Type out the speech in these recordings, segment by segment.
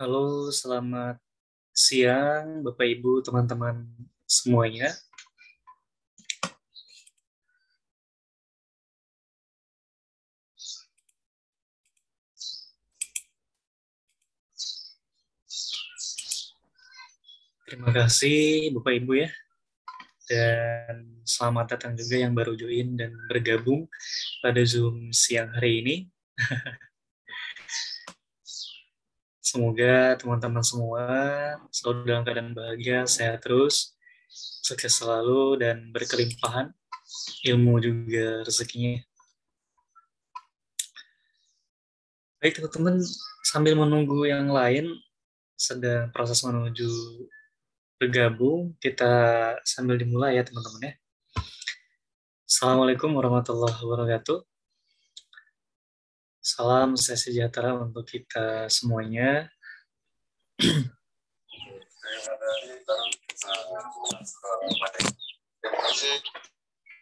Halo, selamat siang Bapak Ibu, teman-teman semuanya. Terima kasih Bapak Ibu ya, dan selamat datang juga yang baru join dan bergabung pada Zoom siang hari ini. Semoga teman-teman semua selalu dalam keadaan bahagia, sehat terus, sukses selalu, dan berkelimpahan ilmu juga rezekinya. Baik teman-teman, sambil menunggu yang lain sedang proses menuju bergabung, kita sambil dimulai ya teman-teman ya. Assalamualaikum warahmatullahi wabarakatuh. Salam sejahtera untuk kita semuanya.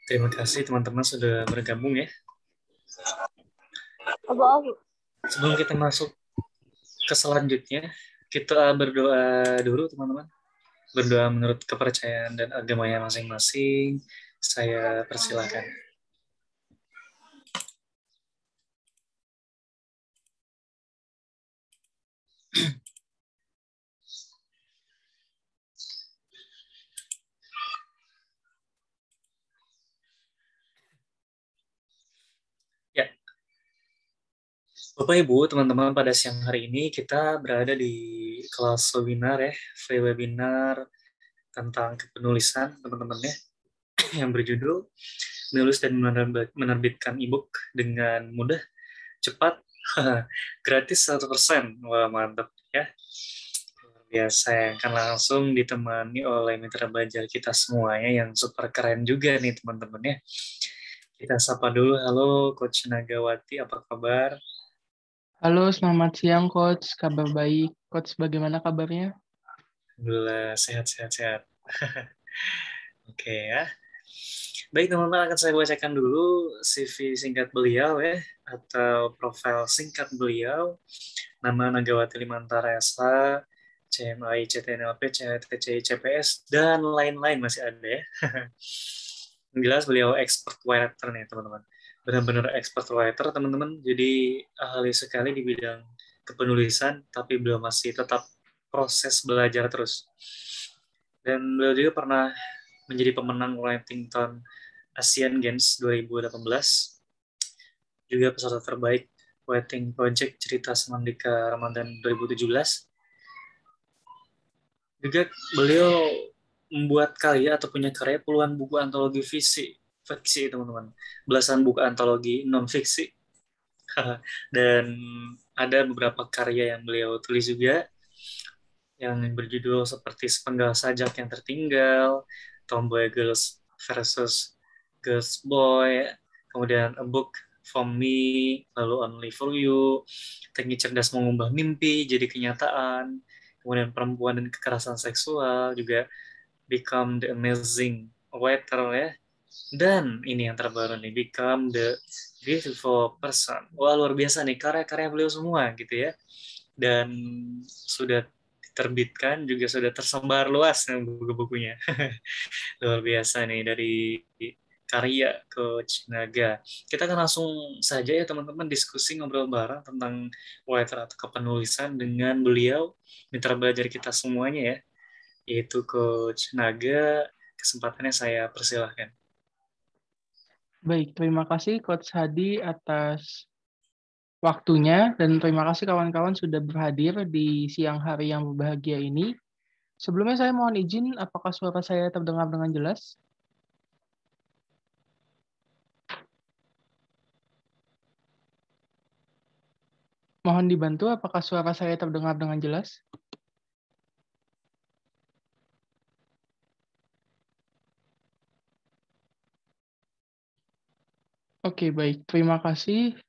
Terima kasih teman-teman sudah bergabung ya. Sebelum kita masuk ke selanjutnya, kita berdoa dulu teman-teman. Berdoa menurut kepercayaan dan agamanya masing-masing. Saya persilakan. Ya, Bapak Ibu, teman-teman, pada siang hari ini kita berada di kelas webinar ya, free webinar tentang kepenulisan teman-teman ya, yang berjudul menulis dan menerbitkan e-book dengan mudah, cepat, gratis 100%. Wah, mantap ya. Luar biasa, yang akan langsung ditemani oleh mitra belajar kita semuanya yang super keren juga nih teman-teman ya. Kita sapa dulu, halo Coach Nagawati, apa kabar? Halo, selamat siang Coach. Kabar baik. Coach, bagaimana kabarnya? Alhamdulillah, sehat-sehat. Oke ya. Baik teman-teman, akan saya bacakan dulu CV singkat beliau ya, atau profil singkat beliau. Nama Nagawati Limantara Esa, CMAI, CTNLP, CTCI, CPS, dan lain-lain masih ada ya. Yang jelas beliau expert writer nih teman-teman. Benar-benar expert writer teman-teman. Jadi ahli sekali di bidang kepenulisan, tapi beliau masih tetap proses belajar terus. Dan beliau juga pernah menjadi pemenang Writington Asian Games 2018, juga peserta terbaik Writing Project Cerita Semandika Ramadan 2017. Juga beliau membuat karya atau punya karya puluhan buku antologi fiksi teman-teman, belasan buku antologi non fiksi, dan ada beberapa karya yang beliau tulis juga yang berjudul seperti Sepenggal Sajak yang Tertinggal, Tomboy Girls versus Girls Boy, kemudian A Book from Me, lalu Only for You, Teknik Cerdas Mengubah Mimpi jadi Kenyataan, kemudian Perempuan dan Kekerasan Seksual, juga Become the Amazing Writer ya, dan ini yang terbaru nih, Become the Beautiful Person. Wah, luar biasa nih karya-karya beliau semua gitu ya, dan sudah diterbitkan juga, sudah tersebar luas buku-bukunya. Luar biasa nih dari karya Coach Naga. Kita akan langsung saja ya teman-teman diskusi ngobrol bareng tentang writer atau kepenulisan dengan beliau, mitra belajar kita semuanya ya, yaitu Coach Naga. Kesempatannya saya persilahkan. Baik, terima kasih Coach Hadi atas waktunya dan terima kasih kawan-kawan sudah berhadir di siang hari yang berbahagia ini. Sebelumnya saya mohon izin, apakah suara saya terdengar dengan jelas? Mohon dibantu, apakah suara saya terdengar dengan jelas? Oke, baik. Terima kasih.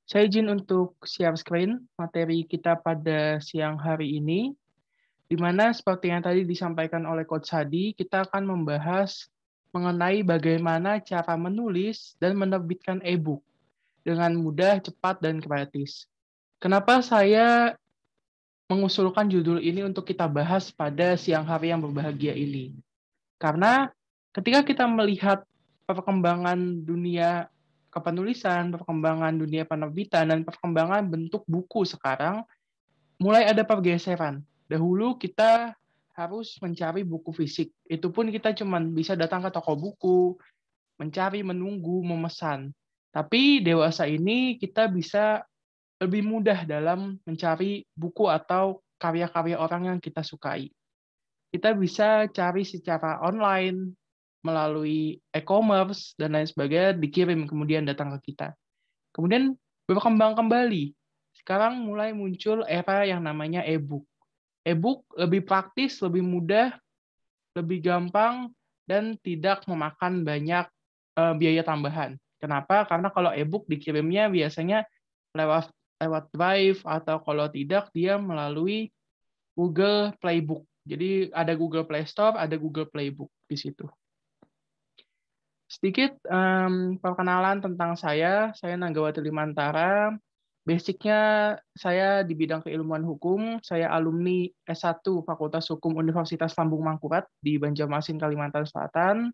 Saya izin untuk share screen materi kita pada siang hari ini, di mana seperti yang tadi disampaikan oleh Coach Hadi, kita akan membahas mengenai bagaimana cara menulis dan menerbitkan e-book dengan mudah, cepat, dan gratis. Kenapa saya mengusulkan judul ini untuk kita bahas pada siang hari yang berbahagia ini. Karena ketika kita melihat perkembangan dunia kepenulisan, perkembangan dunia penerbitan, dan perkembangan bentuk buku sekarang, mulai ada pergeseran. Dahulu kita harus mencari buku fisik. Itu pun kita cuma bisa datang ke toko buku, mencari, menunggu, memesan. Tapi dewasa ini kita bisa lebih mudah dalam mencari buku atau karya-karya orang yang kita sukai. Kita bisa cari secara online, melalui e-commerce, dan lain sebagainya, dikirim kemudian datang ke kita. Kemudian berkembang kembali. Sekarang mulai muncul era yang namanya e-book. E-book lebih praktis, lebih mudah, lebih gampang, dan tidak memakan banyak biaya tambahan. Kenapa? Karena kalau e-book dikirimnya biasanya lewat lewat Drive, atau kalau tidak dia melalui Google Playbook. Jadi ada Google Play Store, ada Google Playbook di situ. Sedikit perkenalan tentang saya Nanggawati Limantara. Basicnya saya di bidang keilmuan hukum, saya alumni S1 Fakultas Hukum Universitas Lambung Mangkurat di Banjarmasin, Kalimantan Selatan.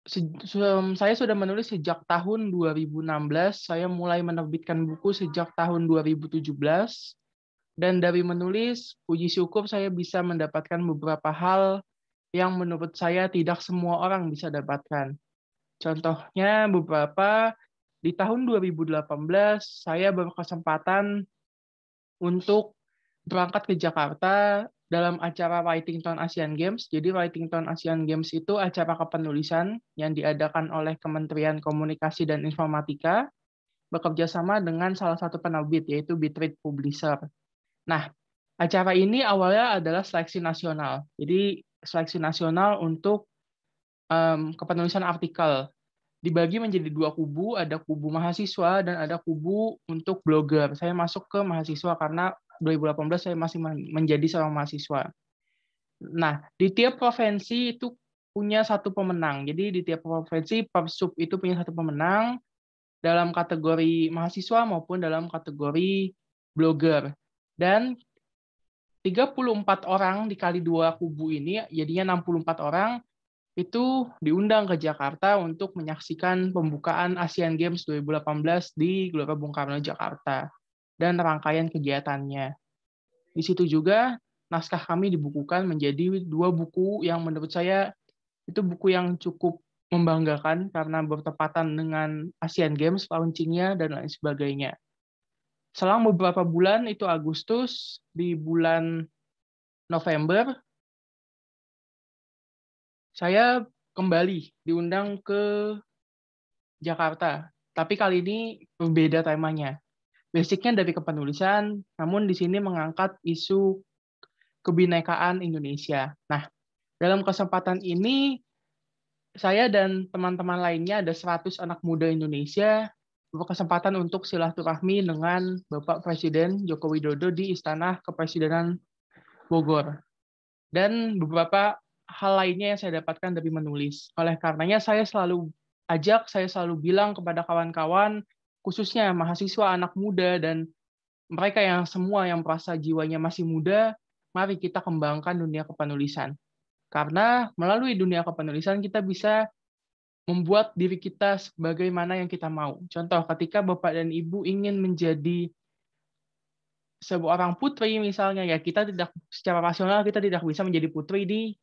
Saya sudah menulis sejak tahun 2016, saya mulai menerbitkan buku sejak tahun 2017, dan dari menulis, puji syukur saya bisa mendapatkan beberapa hal yang menurut saya tidak semua orang bisa dapatkan. Contohnya beberapa, di tahun 2018 saya berkesempatan untuk berangkat ke Jakarta dalam acara Writing Town Asian Games. Jadi Writing Town Asian Games itu acara kepenulisan yang diadakan oleh Kementerian Komunikasi dan Informatika bekerja sama dengan salah satu penerbit, yaitu Bitrate Publisher. Nah, acara ini awalnya adalah seleksi nasional. Jadi seleksi nasional untuk kepenulisan artikel. Dibagi menjadi dua kubu, ada kubu mahasiswa dan ada kubu untuk blogger. Saya masuk ke mahasiswa karena 2018 saya masih menjadi seorang mahasiswa. Nah, di tiap provinsi itu punya satu pemenang. Jadi di tiap provinsi Persub itu punya satu pemenang dalam kategori mahasiswa maupun dalam kategori blogger. Dan 34 orang dikali dua kubu ini, jadinya 64 orang, itu diundang ke Jakarta untuk menyaksikan pembukaan Asian Games 2018 di Gelora Bung Karno, Jakarta, dan rangkaian kegiatannya. Di situ juga naskah kami dibukukan menjadi dua buku yang menurut saya itu buku yang cukup membanggakan karena bertepatan dengan Asian Games, launching-nya, dan lain sebagainya. Selang beberapa bulan, itu Agustus, di bulan November, saya kembali diundang ke Jakarta. Tapi kali ini berbeda temanya. Basicnya dari kepenulisan, namun di sini mengangkat isu kebinekaan Indonesia. Nah, dalam kesempatan ini, saya dan teman-teman lainnya, ada 100 anak muda Indonesia, berkesempatan untuk silaturahmi dengan Bapak Presiden Joko Widodo di Istana Kepresidenan Bogor. Dan beberapa hal lainnya yang saya dapatkan dari menulis. Oleh karenanya saya selalu bilang kepada kawan-kawan, khususnya mahasiswa, anak muda, dan mereka yang semua yang merasa jiwanya masih muda, mari kita kembangkan dunia kepenulisan. Karena melalui dunia kepenulisan kita bisa membuat diri kita sebagaimana yang kita mau. Contoh, ketika Bapak dan Ibu ingin menjadi seorang putri misalnya, ya kita tidak secara rasional kita tidak bisa menjadi putri di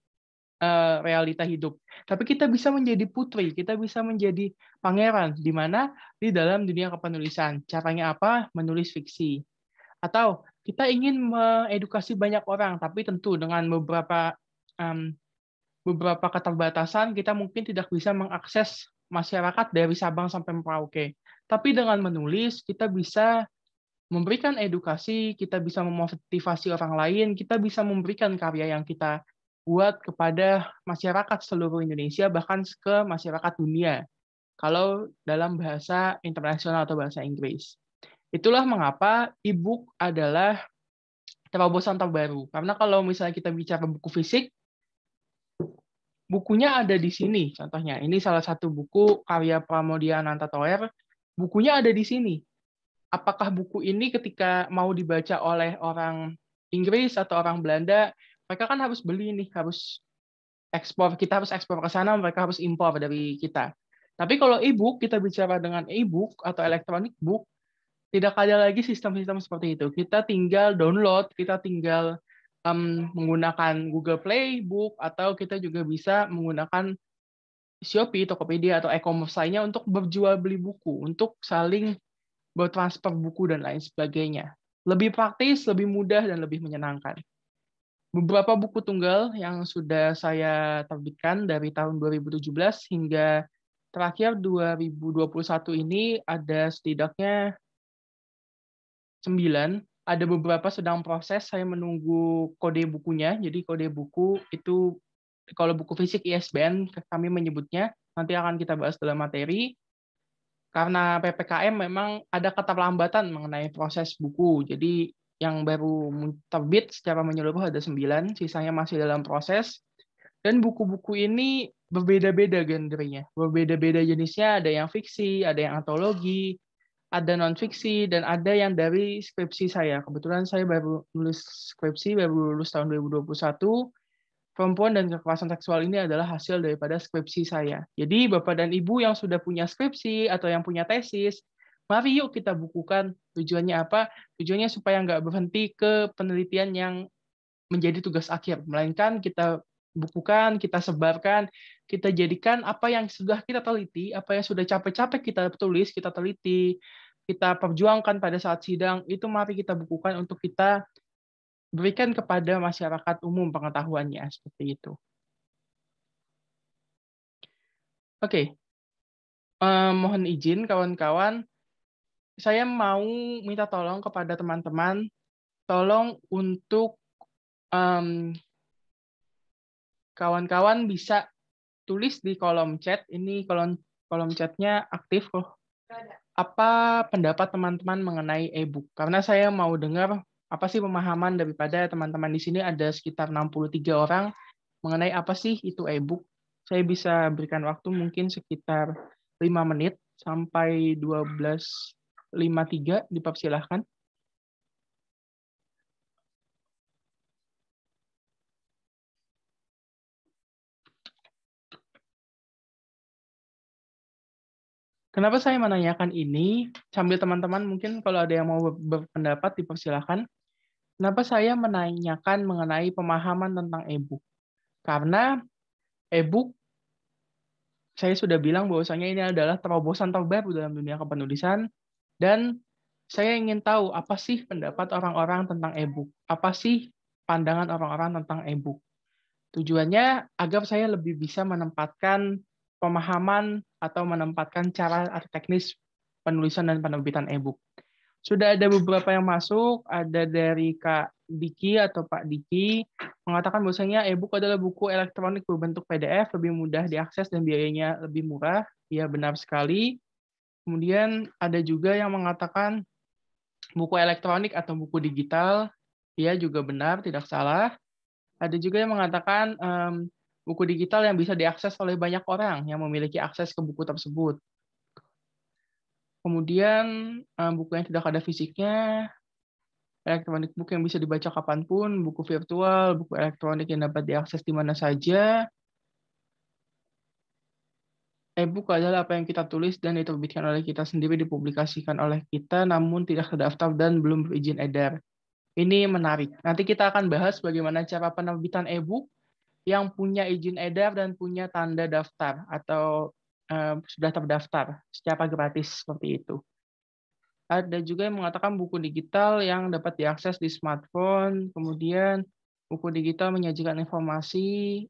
realita hidup. Tapi kita bisa menjadi putri, kita bisa menjadi pangeran, di mana di dalam dunia kepenulisan. Caranya apa? Menulis fiksi. Atau kita ingin mengedukasi banyak orang, tapi tentu dengan beberapa keterbatasan, kita mungkin tidak bisa mengakses masyarakat dari Sabang sampai Merauke. Tapi dengan menulis, kita bisa memberikan edukasi, kita bisa memotivasi orang lain, kita bisa memberikan karya yang kita buat kepada masyarakat seluruh Indonesia, bahkan ke masyarakat dunia, kalau dalam bahasa internasional atau bahasa Inggris. Itulah mengapa e-book adalah terobosan terbaru. Karena kalau misalnya kita bicara buku fisik, bukunya ada di sini. Contohnya, ini salah satu buku karya Pramoedya Ananta Toer, bukunya ada di sini. apakah buku ini ketika mau dibaca oleh orang Inggris atau orang Belanda, mereka kan harus beli nih, harus ekspor, kita harus ekspor ke sana, mereka harus impor dari kita. Tapi kalau e-book, kita bicara dengan e-book atau electronic book, tidak ada lagi sistem-sistem seperti itu. Kita tinggal download, kita tinggal menggunakan Google Play Book, atau kita juga bisa menggunakan Shopee, Tokopedia, atau e-commerce lainnya untuk berjual beli buku, untuk saling bertransfer buku dan lain sebagainya. Lebih praktis, lebih mudah, dan lebih menyenangkan. Beberapa buku tunggal yang sudah saya terbitkan dari tahun 2017 hingga terakhir 2021 ini ada setidaknya 9. Ada beberapa sedang proses, saya menunggu kode bukunya. Jadi kode buku itu kalau buku fisik ISBN kami menyebutnya, nanti akan kita bahas dalam materi. Karena PPKM memang ada keterlambatan mengenai proses buku. Jadi yang baru terbit secara menyeluruh ada 9, sisanya masih dalam proses. Dan buku-buku ini berbeda-beda genrenya, berbeda-beda jenisnya, ada yang fiksi, ada yang antologi, ada non-fiksi, dan ada yang dari skripsi saya. Kebetulan saya baru nulis skripsi, baru lulus tahun 2021. Perempuan dan kekerasan seksual ini adalah hasil daripada skripsi saya. Jadi Bapak dan Ibu yang sudah punya skripsi atau yang punya tesis, mari yuk kita bukukan. Tujuannya apa? Tujuannya supaya nggak berhenti ke penelitian yang menjadi tugas akhir, melainkan kita bukukan, kita sebarkan, kita jadikan apa yang sudah kita teliti, apa yang sudah capek-capek kita tulis, kita teliti, kita perjuangkan pada saat sidang, itu mari kita bukukan untuk kita berikan kepada masyarakat umum pengetahuannya, seperti itu. Oke, mohon izin kawan-kawan, saya mau minta tolong kepada teman-teman, tolong untuk kawan-kawan bisa tulis di kolom chat. Ini kolom chatnya aktif loh. Apa pendapat teman-teman mengenai e-book? Karena saya mau dengar apa sih pemahaman daripada teman-teman di sini, ada sekitar 63 orang, mengenai apa sih itu e-book. Saya bisa berikan waktu mungkin sekitar 5 menit sampai 12.53, dipersilahkan. Kenapa saya menanyakan ini? Sambil teman-teman mungkin kalau ada yang mau berpendapat dipersilahkan. Kenapa saya menanyakan mengenai pemahaman tentang e-book? Karena e-book, saya sudah bilang bahwasanya ini adalah terobosan terbaru dalam dunia kepenulisan, dan saya ingin tahu apa sih pendapat orang-orang tentang e-book, apa sih pandangan orang-orang tentang e-book. Tujuannya agar saya lebih bisa menempatkan pemahaman atau menempatkan cara atau teknis penulisan dan penerbitan e-book. Sudah ada beberapa yang masuk, ada dari Kak Diki atau Pak Diki, mengatakan bahwasanya e-book adalah buku elektronik berbentuk PDF, lebih mudah diakses dan biayanya lebih murah. Ya, benar sekali. Kemudian ada juga yang mengatakan buku elektronik atau buku digital. Ya, juga benar, tidak salah. Ada juga yang mengatakan buku digital yang bisa diakses oleh banyak orang yang memiliki akses ke buku tersebut. Kemudian buku yang tidak ada fisiknya, elektronik book yang bisa dibaca kapanpun, buku virtual, buku elektronik yang dapat diakses di mana saja. E-book adalah apa yang kita tulis dan diterbitkan oleh kita sendiri, dipublikasikan oleh kita, namun tidak terdaftar dan belum berizin edar. Ini menarik. Nanti kita akan bahas bagaimana cara penerbitan e-book yang punya izin edar dan punya tanda daftar atau sudah terdaftar secara gratis seperti itu. Ada juga yang mengatakan buku digital yang dapat diakses di smartphone, kemudian buku digital menyajikan informasi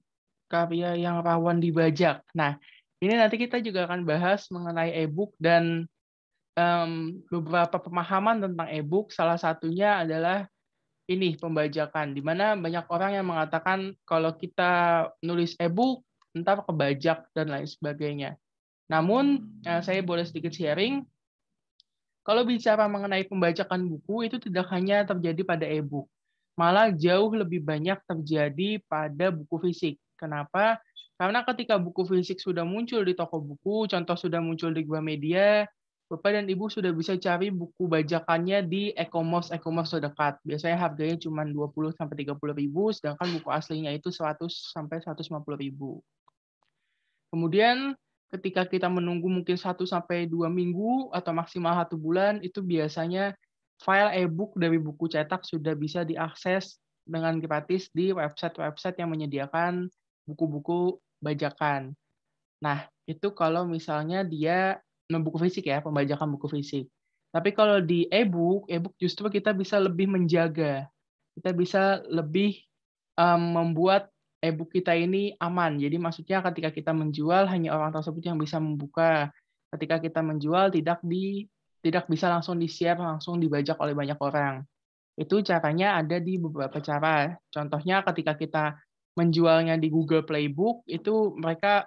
karya yang rawan dibajak. Nah, ini nanti kita juga akan bahas mengenai e-book dan beberapa pemahaman tentang e-book. Salah satunya adalah ini, pembajakan, di mana banyak orang yang mengatakan kalau kita nulis e-book, ntar kebajak dan lain sebagainya. Namun, saya boleh sedikit sharing, kalau bicara mengenai pembajakan buku, itu tidak hanya terjadi pada e-book. Malah jauh lebih banyak terjadi pada buku fisik. Kenapa? Karena ketika buku fisik sudah muncul di toko buku, contoh sudah muncul di Gramedia, Bapak dan Ibu sudah bisa cari buku bajakannya di e-commerce terdekat. Biasanya harganya cuma 20 sampai 30.000, sedangkan buku aslinya itu 100 sampai 150.000. Kemudian ketika kita menunggu mungkin 1 sampai 2 minggu atau maksimal 1 bulan, itu biasanya file e-book dari buku cetak sudah bisa diakses dengan gratis di website-website yang menyediakan buku-buku bajakan. Nah, itu kalau misalnya dia buku fisik ya, pembajakan buku fisik. Tapi kalau di e-book justru kita bisa lebih menjaga. Kita bisa lebih membuat e-book kita ini aman. Jadi maksudnya ketika kita menjual hanya orang tersebut yang bisa membuka. Ketika kita menjual tidak bisa langsung di-share, langsung dibajak oleh banyak orang. Itu caranya ada di beberapa cara. Contohnya ketika kita menjualnya di Google Playbook, itu mereka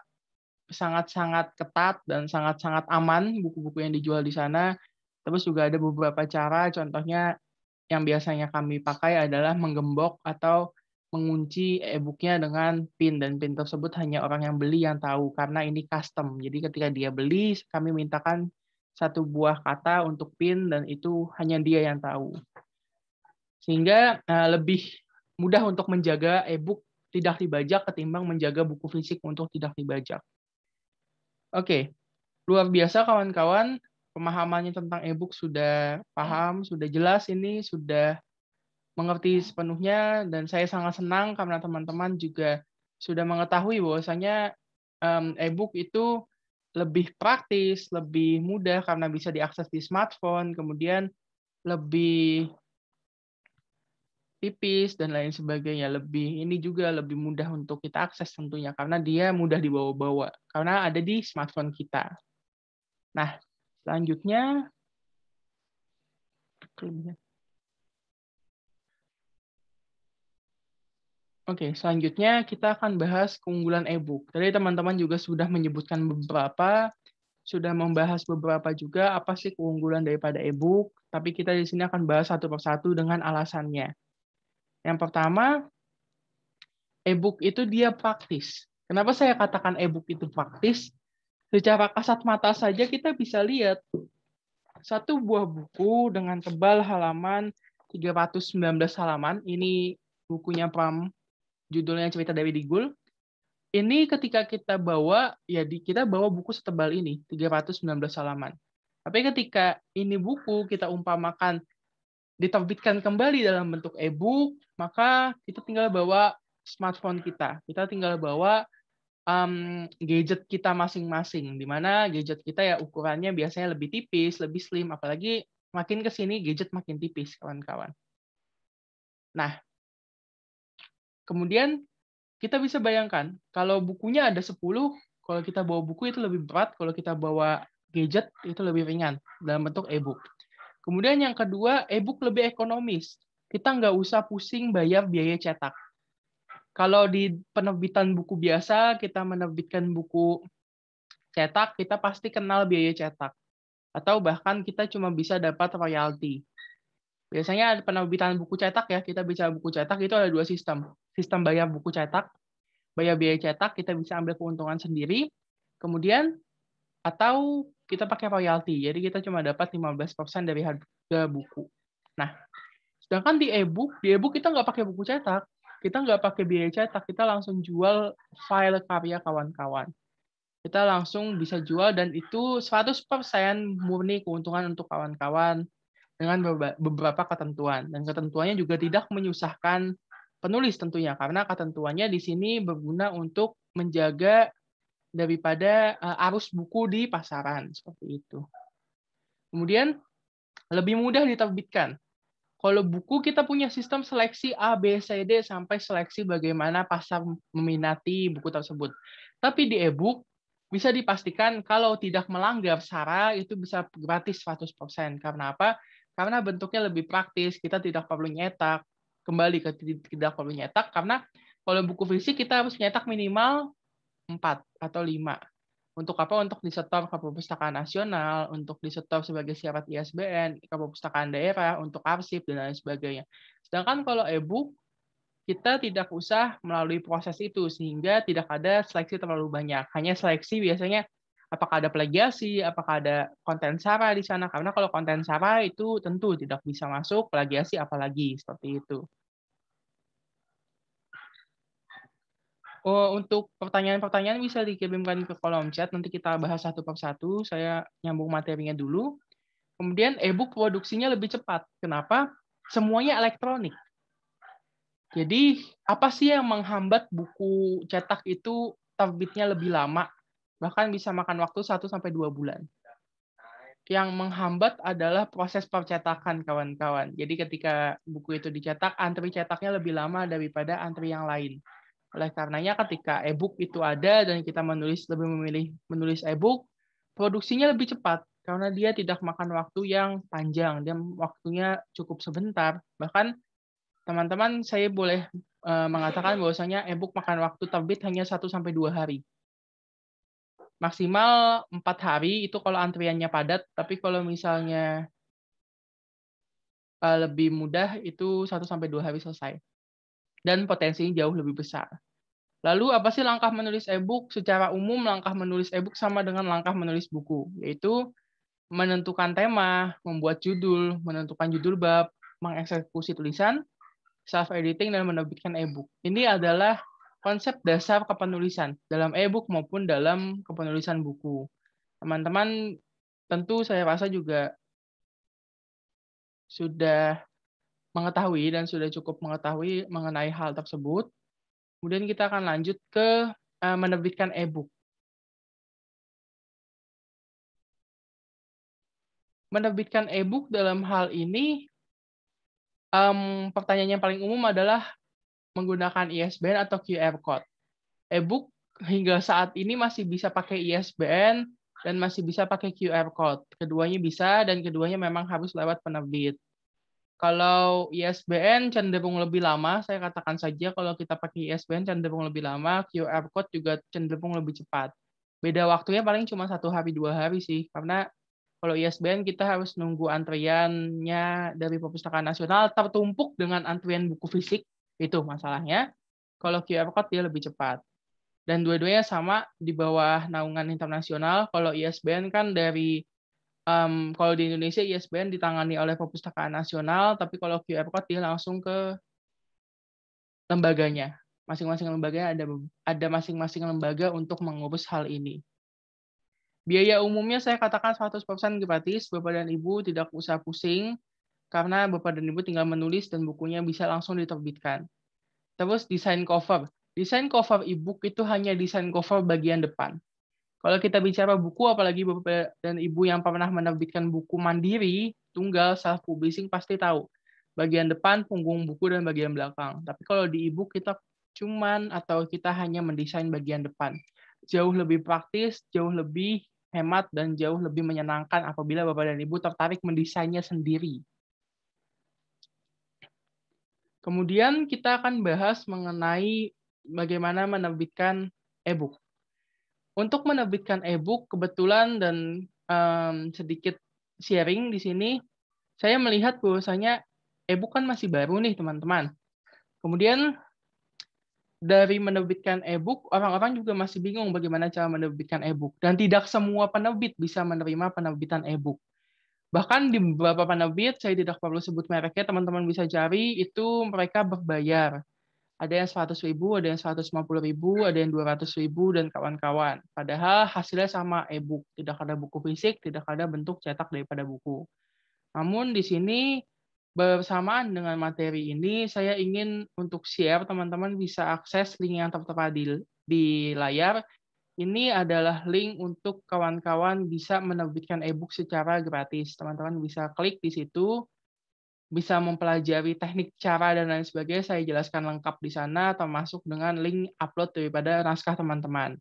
sangat-sangat ketat dan sangat-sangat aman buku-buku yang dijual di sana. Terus juga ada beberapa cara, contohnya yang biasanya kami pakai adalah menggembok atau mengunci e-booknya dengan PIN, dan PIN tersebut hanya orang yang beli yang tahu karena ini custom. Jadi ketika dia beli, kami mintakan satu buah kata untuk PIN dan itu hanya dia yang tahu. Sehingga lebih mudah untuk menjaga e-book tidak dibajak ketimbang menjaga buku fisik untuk tidak dibajak. Oke, luar biasa kawan-kawan. Pemahamannya tentang e-book sudah paham, sudah jelas ini, sudah mengerti sepenuhnya, dan saya sangat senang karena teman-teman juga sudah mengetahui bahwasanya e-book itu lebih praktis, lebih mudah karena bisa diakses di smartphone, kemudian lebih tipis dan lain sebagainya. Ini juga lebih mudah untuk kita akses tentunya karena dia mudah dibawa-bawa karena ada di smartphone kita. Nah, selanjutnya selanjutnya kita akan bahas keunggulan e-book. Tadi teman-teman juga sudah menyebutkan beberapa, sudah membahas beberapa juga apa sih keunggulan daripada e-book, tapi kita di sini akan bahas satu persatu dengan alasannya. Yang pertama, e-book itu dia praktis. Kenapa saya katakan e-book itu praktis? Secara kasat mata saja kita bisa lihat satu buah buku dengan tebal halaman 319 halaman. Ini bukunya Pram, judulnya Cerita dari Digul. Ini ketika kita bawa, kita bawa buku setebal ini, 319 halaman. Tapi ketika ini buku kita umpamakan diterbitkan kembali dalam bentuk e-book, maka kita tinggal bawa smartphone kita. Kita tinggal bawa gadget kita masing-masing, di mana gadget kita ya ukurannya biasanya lebih tipis, lebih slim, apalagi makin ke sini gadget makin tipis, kawan-kawan. Nah, kemudian kita bisa bayangkan, kalau bukunya ada 10, kalau kita bawa buku itu lebih berat, kalau kita bawa gadget itu lebih ringan dalam bentuk e-book. Kemudian yang kedua, e-book lebih ekonomis. Kita nggak usah pusing bayar biaya cetak. Kalau di penerbitan buku biasa, kita menerbitkan buku cetak, kita pasti kenal biaya cetak. Atau bahkan kita cuma bisa dapat royalti. Biasanya penerbitan buku cetak ya, kita bicara buku cetak itu ada 2 sistem. Sistem bayar buku cetak, bayar biaya cetak, kita bisa ambil keuntungan sendiri. Kemudian, atau kita pakai royalti. Jadi kita cuma dapat 15% dari harga buku. Nah, sedangkan di e-book kita nggak pakai buku cetak. Kita nggak pakai biaya cetak, kita langsung jual file karya kawan-kawan. Kita langsung bisa jual dan itu 100% murni keuntungan untuk kawan-kawan dengan beberapa ketentuan. Dan ketentuannya juga tidak menyusahkan penulis tentunya, karena ketentuannya di sini berguna untuk menjaga daripada arus buku di pasaran, seperti itu. Kemudian, lebih mudah diterbitkan. Kalau buku kita punya sistem seleksi A, B, C, D sampai seleksi bagaimana pasar meminati buku tersebut. Tapi di e-book bisa dipastikan kalau tidak melanggar SARA itu bisa gratis 100%. Karena apa? Karena bentuknya lebih praktis, kita tidak perlu nyetak. Kembali ke tidak perlu nyetak karena kalau buku fisik kita harus nyetak minimal 4 atau 5. Untuk apa? Untuk disetor ke Perpustakaan Nasional, untuk disetor sebagai syarat ISBN, ke Perpustakaan Daerah, untuk arsip, dan lain sebagainya. Sedangkan kalau e-book, kita tidak usah melalui proses itu, sehingga tidak ada seleksi terlalu banyak. Hanya seleksi biasanya Apakah ada plagiasi, apakah ada konten sara di sana? Karena kalau konten sara itu tentu tidak bisa masuk, plagiasi apalagi, seperti itu. Oh, untuk pertanyaan-pertanyaan bisa dikirimkan ke kolom chat, nanti kita bahas satu per satu, saya nyambung materinya dulu. Kemudian e-book produksinya lebih cepat. Kenapa? Semuanya elektronik. Jadi, apa sih yang menghambat buku cetak itu terbitnya lebih lama? Bahkan bisa makan waktu 1-2 bulan. Yang menghambat adalah proses percetakan, kawan-kawan. Jadi ketika buku itu dicetak, antri cetaknya lebih lama daripada antri yang lain. Oleh karenanya ketika e-book itu ada dan kita lebih memilih menulis e-book, produksinya lebih cepat karena dia tidak makan waktu yang panjang, dan waktunya cukup sebentar. Bahkan teman-teman, saya boleh mengatakan bahwasanya e-book makan waktu terbit hanya 1-2 hari. Maksimal 4 hari itu kalau antriannya padat, tapi kalau misalnya lebih mudah itu 1-2 hari selesai. Dan potensinya jauh lebih besar. Lalu apa sih langkah menulis e-book? Secara umum langkah menulis e-book sama dengan langkah menulis buku, yaitu menentukan tema, membuat judul, menentukan judul bab, mengeksekusi tulisan, self-editing, dan menerbitkan e-book. Ini adalah konsep dasar kepenulisan dalam e-book maupun dalam kepenulisan buku. Teman-teman tentu saya rasa juga sudah mengetahui dan sudah cukup mengetahui mengenai hal tersebut. Kemudian kita akan lanjut ke menerbitkan e-book. Menerbitkan e-book dalam hal ini, pertanyaan yang paling umum adalah menggunakan ISBN atau QR Code. E-book hingga saat ini masih bisa pakai ISBN dan masih bisa pakai QR Code. Keduanya bisa dan keduanya memang harus lewat penerbit. Kalau ISBN cenderung lebih lama, saya katakan saja kalau kita pakai ISBN cenderung lebih lama, QR Code juga cenderung lebih cepat. Beda waktunya paling cuma 1-2 hari sih, karena kalau ISBN kita harus nunggu antriannya dari Perpustakaan Nasional tertumpuk dengan antrian buku fisik, itu masalahnya. Kalau QR Code dia lebih cepat. Dan dua-duanya sama di bawah naungan internasional. Kalau ISBN kan dari kalau di Indonesia ISBN ditangani oleh Perpustakaan Nasional, tapi kalau QR Code dia langsung ke lembaganya. Masing-masing lembaga ada masing-masing lembaga untuk mengurus hal ini. Biaya umumnya saya katakan 100% gratis, Bapak dan Ibu tidak usah pusing, karena Bapak dan Ibu tinggal menulis dan bukunya bisa langsung diterbitkan. Terus desain cover. Desain cover e-book itu hanya desain cover bagian depan. Kalau kita bicara buku, apalagi Bapak dan Ibu yang pernah menerbitkan buku mandiri, tunggal, self-publishing, pasti tahu. Bagian depan, punggung buku, dan bagian belakang. Tapi kalau di e-book, kita hanya mendesain bagian depan. Jauh lebih praktis, jauh lebih hemat, dan jauh lebih menyenangkan apabila Bapak dan Ibu tertarik mendesainnya sendiri. Kemudian kita akan bahas mengenai bagaimana menerbitkan e-book. Untuk menerbitkan e-book, kebetulan dan sedikit sharing di sini, saya melihat bahwasanya e-book kan masih baru nih, teman-teman. Kemudian dari menerbitkan e-book, orang-orang juga masih bingung bagaimana cara menerbitkan e-book. Dan tidak semua penerbit bisa menerima penerbitan e-book. Bahkan di beberapa penerbit, saya tidak perlu sebut mereknya, teman-teman bisa cari, itu mereka berbayar. Ada yang 100.000, ada yang 150.000, ada yang 200.000, dan kawan-kawan. Padahal hasilnya sama e-book. Tidak ada buku fisik, tidak ada bentuk cetak daripada buku. Namun di sini bersamaan dengan materi ini, saya ingin untuk share, teman-teman bisa akses link yang tertera di layar. Ini adalah link untuk kawan-kawan bisa menerbitkan e-book secara gratis. Teman-teman bisa klik di situ, bisa mempelajari teknik cara dan lain sebagainya, saya jelaskan lengkap di sana, termasuk dengan link upload daripada naskah teman-teman.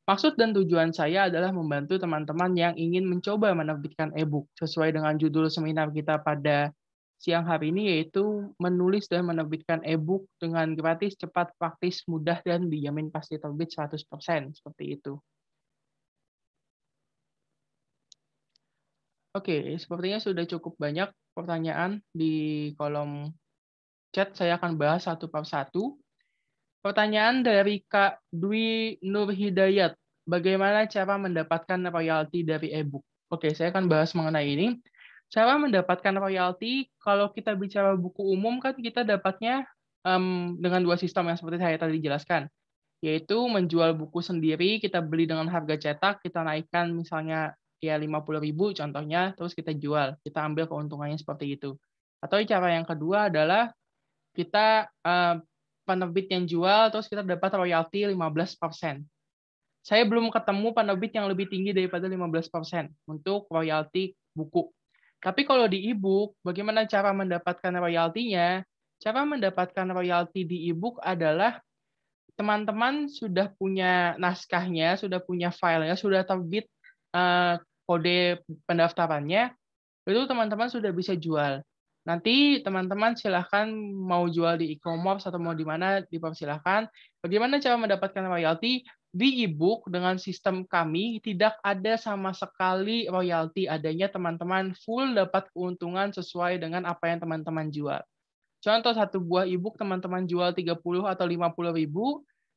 Maksud dan tujuan saya adalah membantu teman-teman yang ingin mencoba menerbitkan e-book sesuai dengan judul seminar kita pada siang hari ini, yaitu menulis dan menerbitkan e-book dengan gratis, cepat, praktis, mudah, dan dijamin pasti terbit 100%, seperti itu. Oke, sepertinya sudah cukup banyak pertanyaan di kolom chat, saya akan bahas satu per satu. Pertanyaan dari Kak Dwi Nur Hidayat. bagaimana cara mendapatkan royalti dari e-book? Oke, saya akan bahas mengenai ini. Cara mendapatkan royalti, kalau kita bicara buku umum kan kita dapatnya dengan dua sistem yang seperti saya tadi jelaskan, yaitu menjual buku sendiri, kita beli dengan harga cetak, kita naikkan misalnya ya 50.000 contohnya, terus kita jual, kita ambil keuntungannya seperti itu. Atau cara yang kedua adalah kita penerbit yang jual, terus kita dapat royalti 15%. Saya belum ketemu penerbit yang lebih tinggi daripada 15% untuk royalti buku. Tapi kalau di e-book, bagaimana cara mendapatkan royaltinya? Cara mendapatkan royalti di e-book adalah teman-teman sudah punya naskahnya, sudah punya filenya, sudah terbit kode pendaftarannya, itu teman-teman sudah bisa jual. Nanti teman-teman silahkan mau jual di e-commerce atau mau di mana dipersilahkan. Bagaimana cara mendapatkan royalti? Di e-book dengan sistem kami tidak ada sama sekali royalti, adanya teman-teman full dapat keuntungan sesuai dengan apa yang teman-teman jual. Contoh satu buah e-book teman-teman jual 30 atau 50.000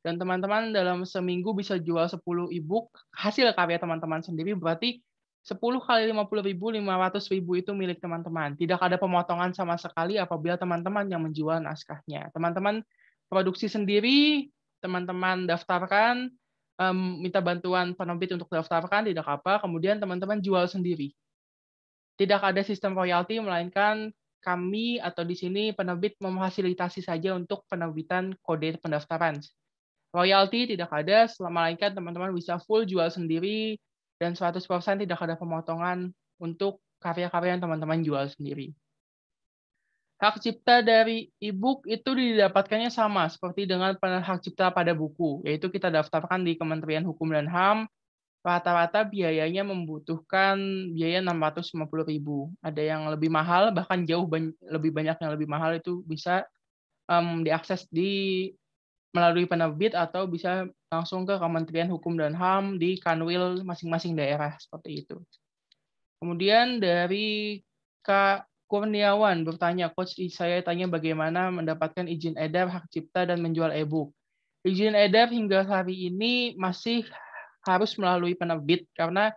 dan teman-teman dalam seminggu bisa jual 10 e-book hasil karya teman-teman sendiri, berarti 10 kali 50.000, 500.000 itu milik teman-teman. Tidak ada pemotongan sama sekali apabila teman-teman yang menjual naskahnya. Teman-teman produksi sendiri, teman-teman daftarkan, minta bantuan penerbit untuk daftarkan, tidak apa, kemudian teman-teman jual sendiri. Tidak ada sistem royalti, melainkan kami atau di sini penerbit memfasilitasi saja untuk penerbitan kode pendaftaran. Royalti tidak ada, melainkan teman-teman bisa full jual sendiri, dan 100% tidak ada pemotongan untuk karya-karya yang teman-teman jual sendiri. Hak cipta dari e-book itu didapatkannya sama seperti dengan hak cipta pada buku, yaitu kita daftarkan di Kementerian Hukum dan HAM, rata-rata biayanya membutuhkan biaya 650.000. Ada yang lebih mahal, bahkan jauh lebih banyak yang lebih mahal itu bisa diakses melalui penerbit atau bisa langsung ke Kementerian Hukum dan HAM di Kanwil masing-masing daerah seperti itu. Kemudian dari Kak Kurniawan bertanya, Coach, saya tanya bagaimana mendapatkan izin edar, hak cipta, dan menjual e-book. Izin edar hingga hari ini masih harus melalui penerbit, karena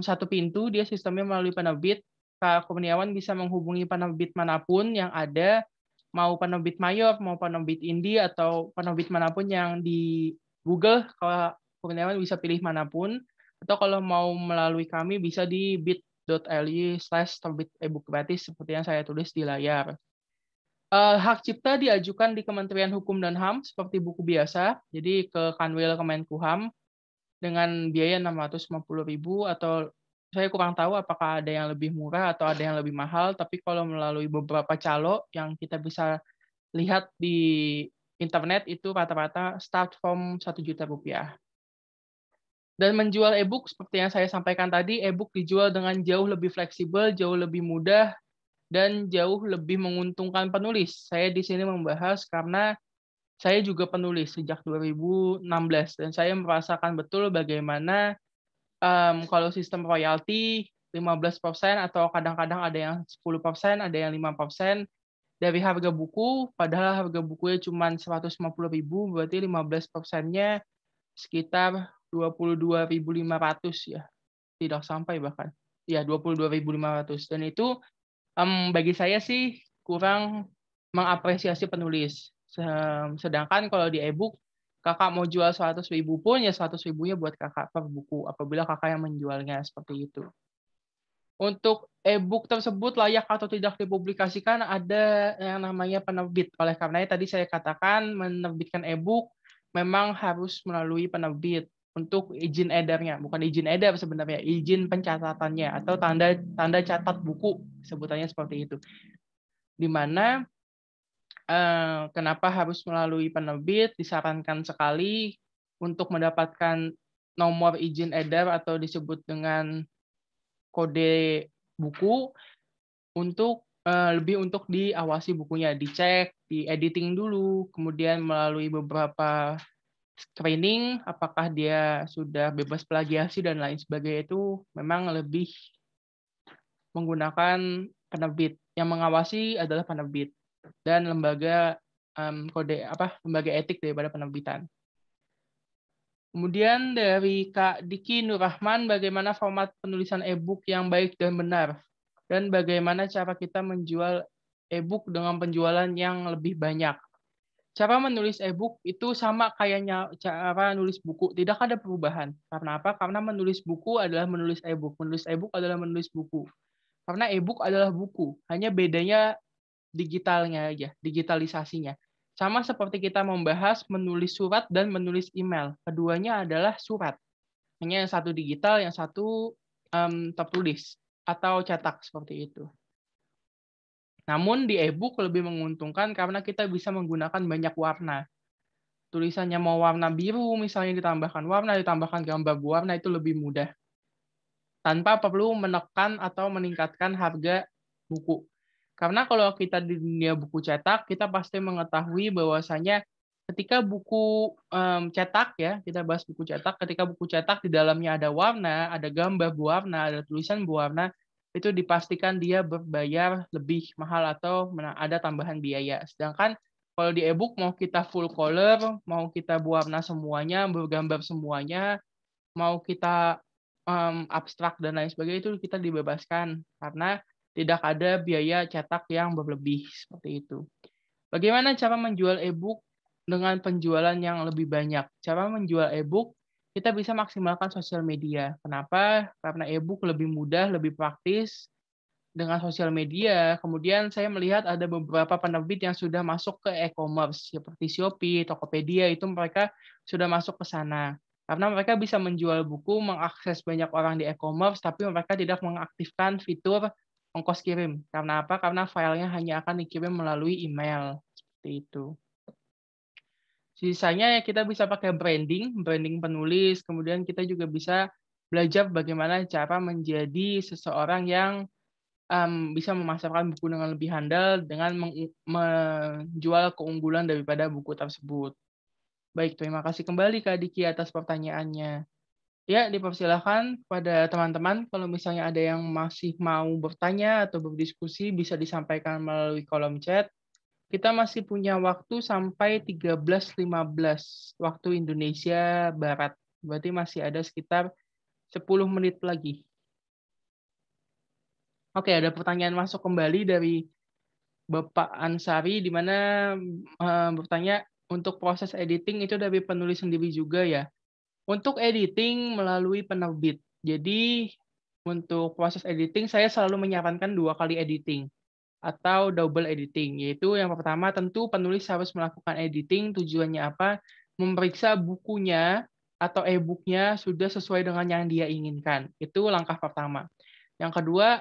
satu pintu, dia sistemnya melalui penerbit. Kak Kurniawan bisa menghubungi penerbit manapun yang ada, mau penerbit mayor, mau penerbit indie, atau penerbit manapun yang di Google, Kak Kurniawan bisa pilih manapun. Atau kalau mau melalui kami bisa di bit.ly/terbit ebook gratis seperti yang saya tulis di layar. Hak cipta diajukan di Kementerian Hukum dan HAM seperti buku biasa, jadi ke Kanwil Kemenkumham dengan biaya 650.000, atau saya kurang tahu apakah ada yang lebih murah atau ada yang lebih mahal, tapi kalau melalui beberapa calo yang kita bisa lihat di internet itu rata-rata start from 1 juta rupiah. Dan menjual e-book seperti yang saya sampaikan tadi, e-book dijual dengan jauh lebih fleksibel, jauh lebih mudah, dan jauh lebih menguntungkan penulis. Saya di sini membahas karena saya juga penulis sejak 2016 dan saya merasakan betul bagaimana kalau sistem royalti 15% atau kadang-kadang ada yang 10%, ada yang 5% dari harga buku, padahal harga bukunya cuma 150.000, berarti 15%-nya sekitar 22.500 ya, tidak sampai bahkan. Ya, 22.500. Dan itu bagi saya sih kurang mengapresiasi penulis. Sedangkan kalau di e-book, kakak mau jual 100.000 pun ya 100.000-nya buat kakak per buku, apabila kakak yang menjualnya seperti itu. Untuk e-book tersebut layak atau tidak dipublikasikan ada yang namanya penerbit. Oleh karenanya tadi saya katakan menerbitkan e-book memang harus melalui penerbit untuk izin edarnya, bukan izin edar sebenarnya, izin pencatatannya atau tanda catat buku, sebutannya seperti itu. Di mana kenapa harus melalui penerbit? Disarankan sekali untuk mendapatkan nomor izin edar atau disebut dengan kode buku untuk lebih untuk diawasi bukunya, dicek, di editing dulu, kemudian melalui beberapa screening apakah dia sudah bebas plagiasi dan lain sebagainya, itu memang lebih menggunakan penerbit. Yang mengawasi adalah penerbit dan lembaga lembaga etik daripada penerbitan. Kemudian dari Kak Diki Nurrahman, bagaimana format penulisan e-book yang baik dan benar? Dan bagaimana cara kita menjual e-book dengan penjualan yang lebih banyak? Cara menulis e-book itu sama kayaknya cara nulis buku, tidak ada perubahan. Karena apa? Karena menulis buku adalah menulis e-book, menulis e-book adalah menulis buku. Karena e-book adalah buku, hanya bedanya digitalnya aja, digitalisasinya. Sama seperti kita membahas menulis surat dan menulis email. Keduanya adalah surat. Hanya yang satu digital, yang satu tertulis atau cetak seperti itu. Namun di e-book lebih menguntungkan karena kita bisa menggunakan banyak warna. Tulisannya mau warna biru, misalnya ditambahkan gambar berwarna, itu lebih mudah. Tanpa perlu menekan atau meningkatkan harga buku. Karena kalau kita di dunia buku cetak, kita pasti mengetahui bahwasanya ketika buku cetak ya, kita bahas buku cetak, ketika buku cetak di dalamnya ada warna, ada gambar berwarna, ada tulisan berwarna, itu dipastikan dia berbayar lebih mahal atau ada tambahan biaya. Sedangkan kalau di e-book mau kita full color, mau kita berwarna semuanya, bergambar semuanya, mau kita abstrak dan lain sebagainya, itu kita dibebaskan karena tidak ada biaya cetak yang berlebih seperti itu. Bagaimana cara menjual e-book dengan penjualan yang lebih banyak? Cara menjual e-book, kita bisa maksimalkan sosial media. Kenapa? Karena e-book lebih mudah, lebih praktis dengan sosial media. Kemudian saya melihat ada beberapa penerbit yang sudah masuk ke e-commerce seperti Shopee, Tokopedia, itu mereka sudah masuk ke sana. Karena mereka bisa menjual buku, mengakses banyak orang di e-commerce, tapi mereka tidak mengaktifkan fitur ongkos kirim. Karena apa? Karena filenya hanya akan dikirim melalui email. Seperti itu. Sisanya ya kita bisa pakai branding penulis, kemudian kita juga bisa belajar bagaimana cara menjadi seseorang yang bisa memasarkan buku dengan lebih handal dengan menjual keunggulan daripada buku tersebut. Baik, terima kasih kembali Kak Diki atas pertanyaannya. Ya, dipersilakan kepada teman-teman kalau misalnya ada yang masih mau bertanya atau berdiskusi bisa disampaikan melalui kolom chat. Kita masih punya waktu sampai 13.15 waktu Indonesia Barat. Berarti masih ada sekitar 10 menit lagi. Oke, ada pertanyaan masuk kembali dari Bapak Ansari, di mana bertanya, untuk proses editing itu dari penulis sendiri juga ya? Untuk editing melalui penerbit. Jadi untuk proses editing saya selalu menyarankan 2 kali editing atau double editing, yaitu yang pertama tentu penulis harus melakukan editing, tujuannya apa? Memeriksa bukunya atau e-booknya sudah sesuai dengan yang dia inginkan. Itu langkah pertama. Yang kedua,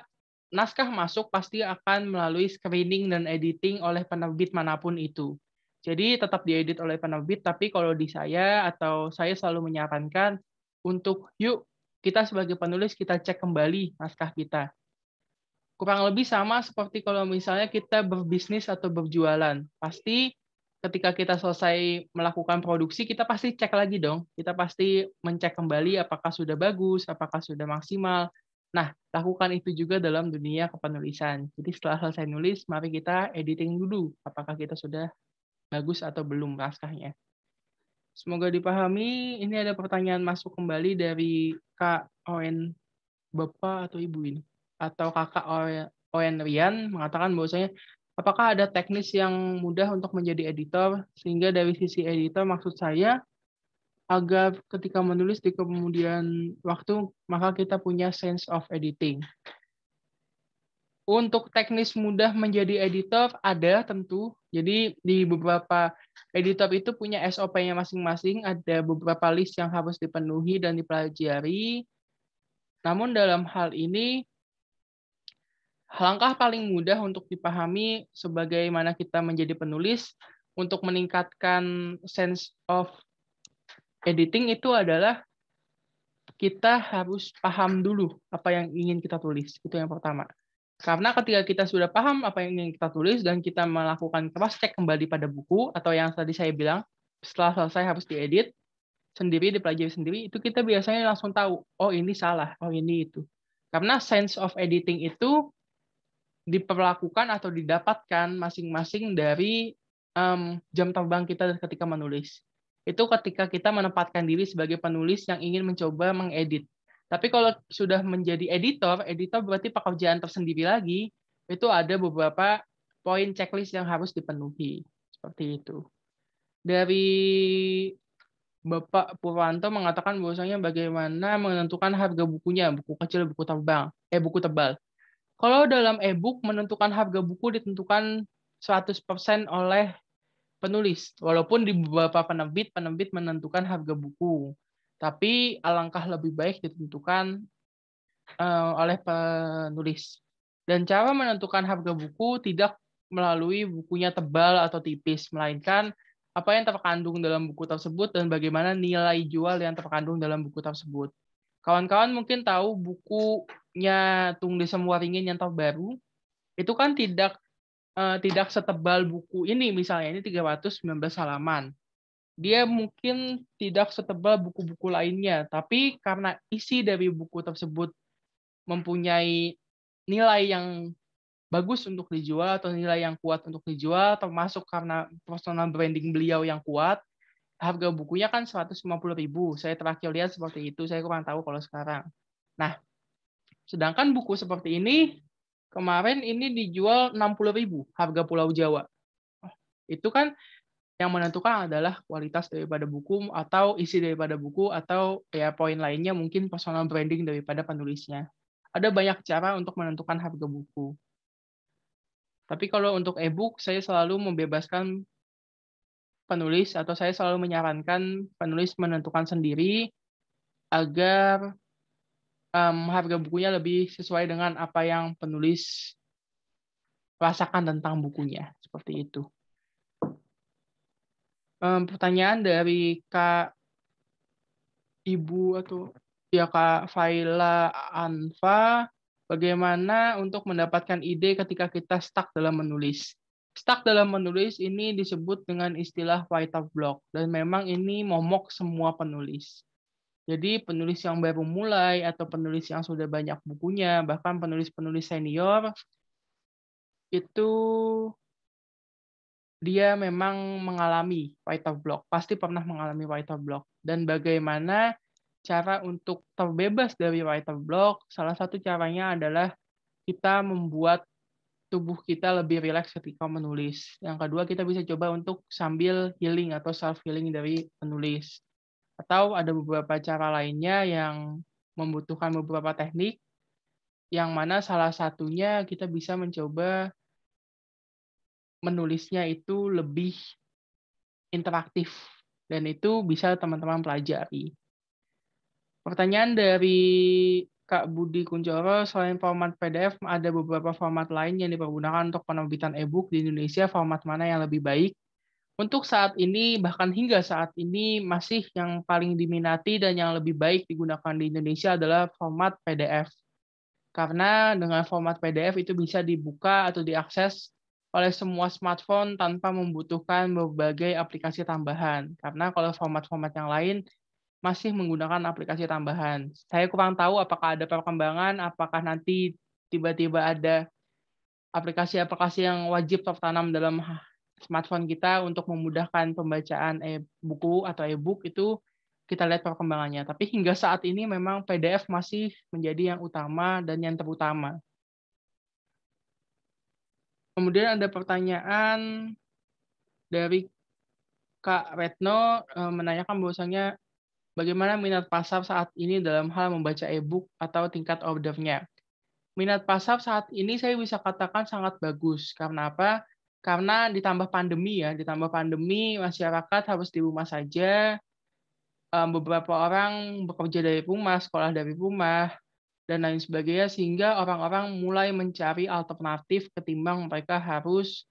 naskah masuk pasti akan melalui screening dan editing oleh penerbit manapun itu. Jadi tetap diedit oleh penerbit, tapi kalau di saya atau saya selalu menyarankan untuk yuk kita sebagai penulis kita cek kembali naskah kita. Kurang lebih sama seperti kalau misalnya kita berbisnis atau berjualan. Pasti ketika kita selesai melakukan produksi, kita pasti cek lagi dong. Kita pasti mencek kembali apakah sudah bagus, apakah sudah maksimal. Nah, lakukan itu juga dalam dunia kepenulisan. Jadi setelah selesai nulis, mari kita editing dulu. Apakah kita sudah bagus atau belum naskahnya. Semoga dipahami. Ini ada pertanyaan masuk kembali dari Kak Owen, Bapak atau Ibu ini. Atau Kakak Owen Rian mengatakan bahwasanya apakah ada teknis yang mudah untuk menjadi editor, sehingga dari sisi editor maksud saya agar ketika menulis di kemudian waktu maka kita punya sense of editing. Untuk teknis mudah menjadi editor ada tentu. Jadi di beberapa editor itu punya SOP-nya masing-masing, ada beberapa list yang harus dipenuhi dan dipelajari. Namun dalam hal ini langkah paling mudah untuk dipahami sebagaimana kita menjadi penulis untuk meningkatkan sense of editing itu adalah kita harus paham dulu apa yang ingin kita tulis. Itu yang pertama. Karena ketika kita sudah paham apa yang ingin kita tulis dan kita melakukan cross check kembali pada buku atau yang tadi saya bilang setelah selesai harus diedit sendiri, dipelajari sendiri, itu kita biasanya langsung tahu, oh ini salah, oh ini itu. Karena sense of editing itu diperlakukan atau didapatkan masing-masing dari jam terbang kita ketika menulis. Itu ketika kita menempatkan diri sebagai penulis yang ingin mencoba mengedit. Tapi kalau sudah menjadi editor, editor berarti pekerjaan tersendiri lagi, itu ada beberapa poin checklist yang harus dipenuhi. Seperti itu. Dari Bapak Purwanto mengatakan bahwasanya bagaimana menentukan harga bukunya, buku kecil, buku tebal. Kalau dalam e-book menentukan harga buku ditentukan 100% oleh penulis. Walaupun di beberapa penerbit menentukan harga buku. Tapi alangkah lebih baik ditentukan oleh penulis. Dan cara menentukan harga buku tidak melalui bukunya tebal atau tipis, melainkan apa yang terkandung dalam buku tersebut dan bagaimana nilai jual yang terkandung dalam buku tersebut. Kawan-kawan mungkin tahu bukunya Tung Desem Waringin yang terbaru, itu kan tidak setebal buku ini, misalnya ini 319 halaman. Dia mungkin tidak setebal buku-buku lainnya, tapi karena isi dari buku tersebut mempunyai nilai yang bagus untuk dijual atau nilai yang kuat untuk dijual, termasuk karena personal branding beliau yang kuat, harga bukunya kan 150.000. Saya terakhir lihat seperti itu, saya kurang tahu kalau sekarang. Nah, sedangkan buku seperti ini, kemarin ini dijual 60.000 harga Pulau Jawa. Itu kan yang menentukan adalah kualitas daripada buku atau isi daripada buku atau ya poin lainnya mungkin personal branding daripada penulisnya. Ada banyak cara untuk menentukan harga buku. Tapi kalau untuk e-book saya selalu membebaskan penulis atau saya selalu menyarankan penulis menentukan sendiri agar harga bukunya lebih sesuai dengan apa yang penulis rasakan tentang bukunya. Seperti itu. Pertanyaan dari Kak Ibu atau ya Kak Faila Anfa, bagaimana untuk mendapatkan ide ketika kita stuck dalam menulis? Stuck dalam menulis ini disebut dengan istilah writer block, dan memang ini momok semua penulis. Jadi penulis yang baru mulai atau penulis yang sudah banyak bukunya, bahkan penulis-penulis senior, itu dia memang mengalami writer block, pasti pernah mengalami writer block. Dan bagaimana cara untuk terbebas dari writer block, salah satu caranya adalah kita membuat tubuh kita lebih rileks ketika menulis. Yang kedua, kita bisa coba untuk sambil healing atau self-healing dari penulis. Atau ada beberapa cara lainnya yang membutuhkan beberapa teknik, yang mana salah satunya kita bisa mencoba menulisnya itu lebih interaktif. Dan itu bisa teman-teman pelajari. Pertanyaan dari Kak Budi Kunchoro, selain format PDF, ada beberapa format lain yang dipergunakan untuk penerbitan e-book di Indonesia. Format mana yang lebih baik? Untuk saat ini, bahkan hingga saat ini, masih yang paling diminati dan yang lebih baik digunakan di Indonesia adalah format PDF. Karena dengan format PDF itu bisa dibuka atau diakses oleh semua smartphone tanpa membutuhkan berbagai aplikasi tambahan. Karena kalau format-format yang lain masih menggunakan aplikasi tambahan. Saya kurang tahu apakah ada perkembangan, apakah nanti tiba-tiba ada aplikasi-aplikasi yang wajib tertanam dalam smartphone kita untuk memudahkan pembacaan buku atau e-book, itu kita lihat perkembangannya. Tapi hingga saat ini memang PDF masih menjadi yang utama dan yang terutama. Kemudian ada pertanyaan dari Kak Retno menanyakan bahwasanya bagaimana minat pasar saat ini dalam hal membaca e-book atau tingkat ordernya. Minat pasar saat ini saya bisa katakan sangat bagus. Karena apa? Karena ditambah pandemi ya, ditambah pandemi masyarakat harus di rumah saja, beberapa orang bekerja dari rumah, sekolah dari rumah, dan lain sebagainya, sehingga orang-orang mulai mencari alternatif ketimbang mereka harus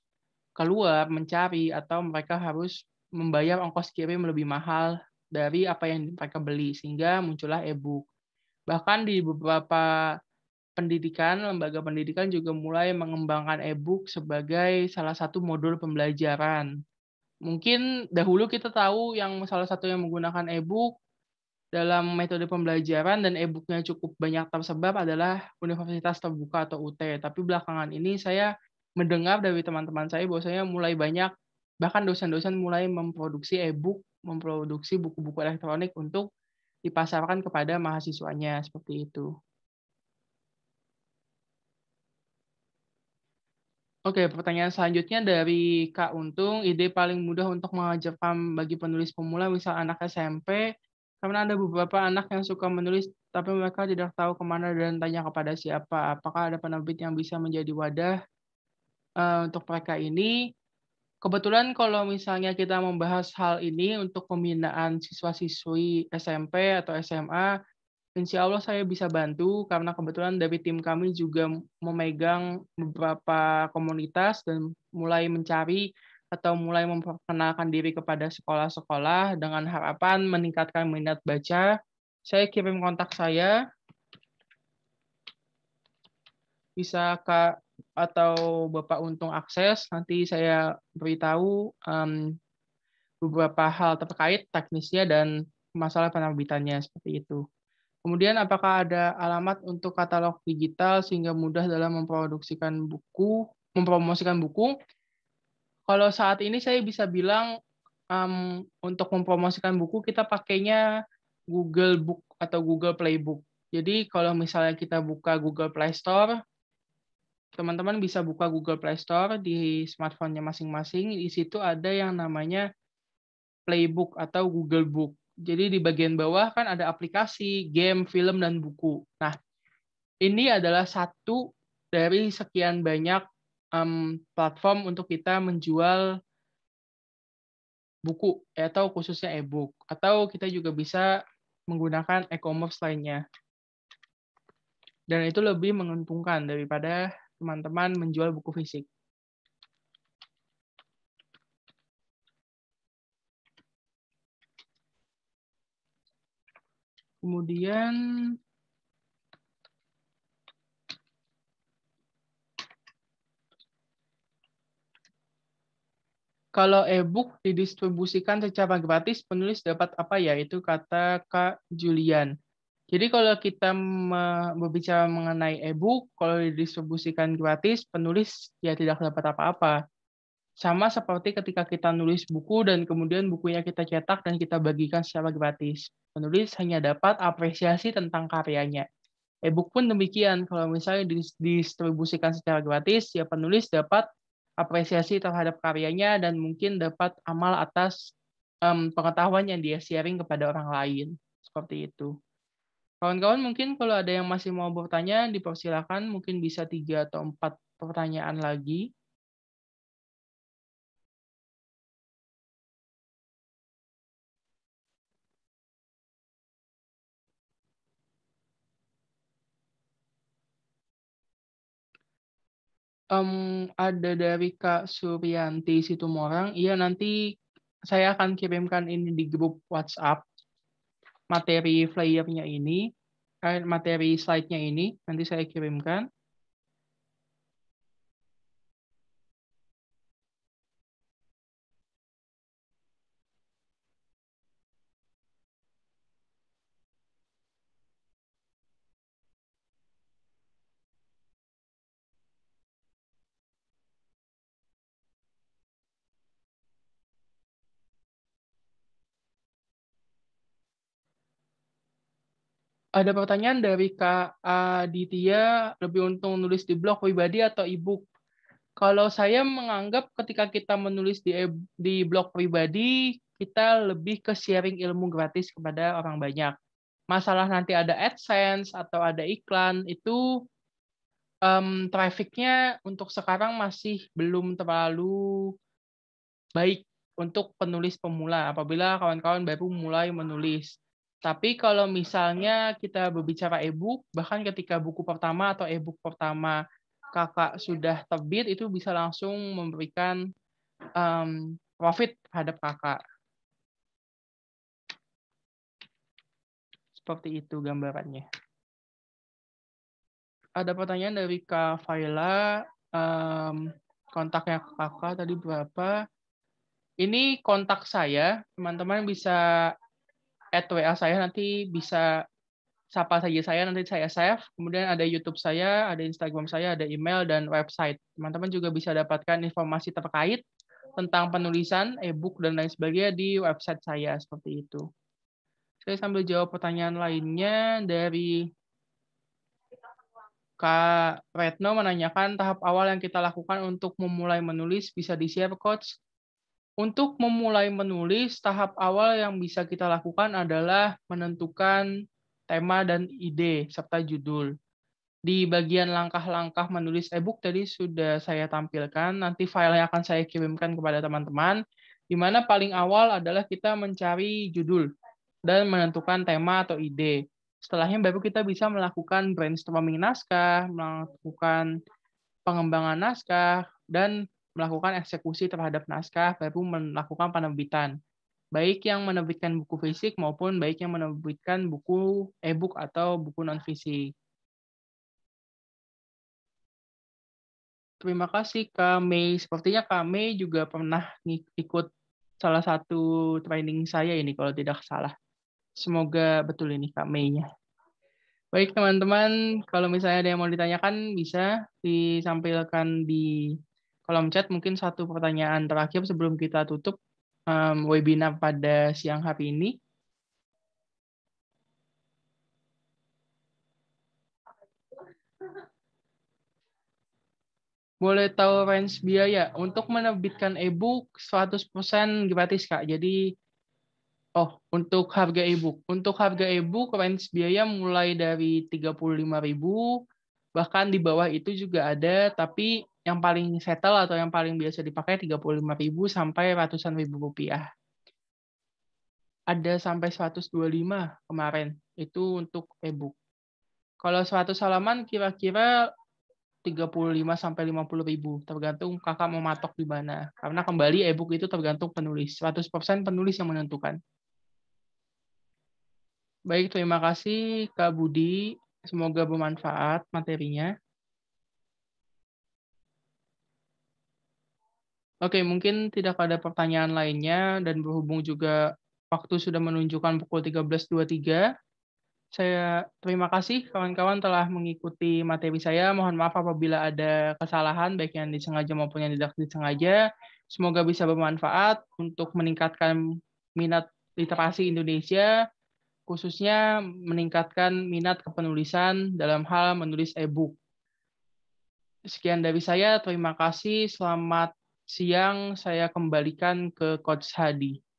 keluar mencari atau mereka harus membayar ongkos kirim lebih mahal dari apa yang mereka beli, sehingga muncullah e-book. Bahkan di beberapa pendidikan, lembaga pendidikan juga mulai mengembangkan e-book sebagai salah satu modul pembelajaran. Mungkin dahulu kita tahu yang salah satu yang menggunakan e-book dalam metode pembelajaran dan e-booknya cukup banyak tersebar adalah Universitas Terbuka atau UT. Tapi belakangan ini saya mendengar dari teman-teman saya bahwasanya mulai banyak, bahkan dosen-dosen mulai memproduksi e-book memproduksi buku-buku elektronik untuk dipasarkan kepada mahasiswanya, seperti itu. Oke, pertanyaan selanjutnya dari Kak Untung, ide paling mudah untuk mengajarkan bagi penulis pemula, misal anak SMP, karena ada beberapa anak yang suka menulis, tapi mereka tidak tahu kemana dan tanya kepada siapa. Apakah ada penerbit yang bisa menjadi wadah untuk mereka ini? Kebetulan kalau misalnya kita membahas hal ini untuk pembinaan siswa-siswi SMP atau SMA, insya Allah saya bisa bantu karena kebetulan dari tim kami juga memegang beberapa komunitas dan mulai mencari atau mulai memperkenalkan diri kepada sekolah-sekolah dengan harapan meningkatkan minat baca. Saya kirim kontak saya, bisa Kak atau Bapak Untung akses, nanti saya beritahu beberapa hal terkait teknisnya dan masalah penerbitannya, seperti itu. Kemudian apakah ada alamat untuk katalog digital sehingga mudah dalam mempromosikan buku? Kalau saat ini saya bisa bilang untuk mempromosikan buku kita pakainya Google Book atau Google Playbook. Jadi kalau misalnya kita buka Google Play Store, teman-teman bisa buka Google Play Store di smartphone-nya masing-masing. Di situ ada yang namanya Playbook atau Google Book. Jadi di bagian bawah kan ada aplikasi, game, film, dan buku. Nah, ini adalah satu dari sekian banyak platform untuk kita menjual buku atau khususnya e-book. Atau kita juga bisa menggunakan e-commerce lainnya. Dan itu lebih menguntungkan daripada teman-teman menjual buku fisik. Kemudian kalau e-book didistribusikan secara gratis, penulis dapat apa ya? Itu kata Kak Julian. Jadi kalau kita berbicara mengenai e-book, kalau didistribusikan gratis, penulis ya tidak dapat apa-apa. Sama seperti ketika kita nulis buku dan kemudian bukunya kita cetak dan kita bagikan secara gratis. Penulis hanya dapat apresiasi tentang karyanya. E-book pun demikian, kalau misalnya didistribusikan secara gratis, ya penulis dapat apresiasi terhadap karyanya dan mungkin dapat amal atas pengetahuan yang dia sharing kepada orang lain. Seperti itu. Kawan-kawan mungkin kalau ada yang masih mau bertanya, dipersilakan, mungkin bisa 3 atau 4 pertanyaan lagi. Ada dari Kak Suryanti Situmorang. Iya, nanti saya akan kirimkan ini di grup WhatsApp, materi flyer-nya ini, materi slide-nya ini, nanti saya kirimkan. Ada pertanyaan dari Kak Aditya, lebih untung nulis di blog pribadi atau e-book? Kalau saya menganggap ketika kita menulis di blog pribadi, kita lebih ke sharing ilmu gratis kepada orang banyak. Masalah nanti ada AdSense atau ada iklan, itu traffic-nya untuk sekarang masih belum terlalu baik untuk penulis pemula apabila kawan-kawan baru mulai menulis. Tapi kalau misalnya kita berbicara e-book, bahkan ketika buku pertama atau e-book pertama kakak sudah terbit, itu bisa langsung memberikan profit terhadap kakak. Seperti itu gambarannya. Ada pertanyaan dari Kak Faila, kontaknya kakak tadi berapa? Ini kontak saya, teman-teman bisa add WA saya, nanti bisa sapa saja saya, nanti saya save. Kemudian ada YouTube saya, ada Instagram saya, ada email, dan website. Teman-teman juga bisa dapatkan informasi terkait tentang penulisan, e-book, dan lain sebagainya di website saya, seperti itu. Saya sambil jawab pertanyaan lainnya dari Kak Retno menanyakan tahap awal yang kita lakukan untuk memulai menulis bisa di-share, Coach? Untuk memulai menulis, tahap awal yang bisa kita lakukan adalah menentukan tema dan ide, serta judul. Di bagian langkah-langkah menulis e-book tadi sudah saya tampilkan, nanti filenya akan saya kirimkan kepada teman-teman, di mana paling awal adalah kita mencari judul dan menentukan tema atau ide. Setelahnya baru kita bisa melakukan brainstorming naskah, melakukan pengembangan naskah, dan melakukan eksekusi terhadap naskah, baru melakukan penerbitan. Baik yang menerbitkan buku fisik maupun baik yang menerbitkan buku e-book atau buku non-fisik. Terima kasih Kak Mei. Sepertinya Kak Mei juga pernah ikut salah satu training saya ini kalau tidak salah. Semoga betul ini Kak Mei-nya. Baik teman-teman, kalau misalnya ada yang mau ditanyakan bisa disampaikan di kolom chat. Mungkin satu pertanyaan terakhir sebelum kita tutup webinar pada siang hari ini. Boleh tahu range biaya? Untuk menerbitkan e-book 100% gratis, Kak. Jadi, untuk harga e-book. Untuk harga e-book range biaya mulai dari 35.000, bahkan di bawah itu juga ada, tapi yang paling settle atau yang paling biasa dipakai 35.000 sampai ratusan ribu rupiah. Ada sampai 125 kemarin, itu untuk e-book. Kalau 100 halaman kira-kira 35 sampai 50.000, tergantung kakak mau matok di mana. Karena kembali e-book itu tergantung penulis, 100% penulis yang menentukan. Baik, terima kasih Kak Budi. Semoga bermanfaat materinya. Oke, mungkin tidak ada pertanyaan lainnya dan berhubung juga waktu sudah menunjukkan pukul 13.23. Saya terima kasih kawan-kawan telah mengikuti materi saya. Mohon maaf apabila ada kesalahan baik yang disengaja maupun yang tidak disengaja. Semoga bisa bermanfaat untuk meningkatkan minat literasi Indonesia, khususnya meningkatkan minat kepenulisan dalam hal menulis e-book. Sekian dari saya, terima kasih. Selamat siang, saya kembalikan ke Coach Hadi.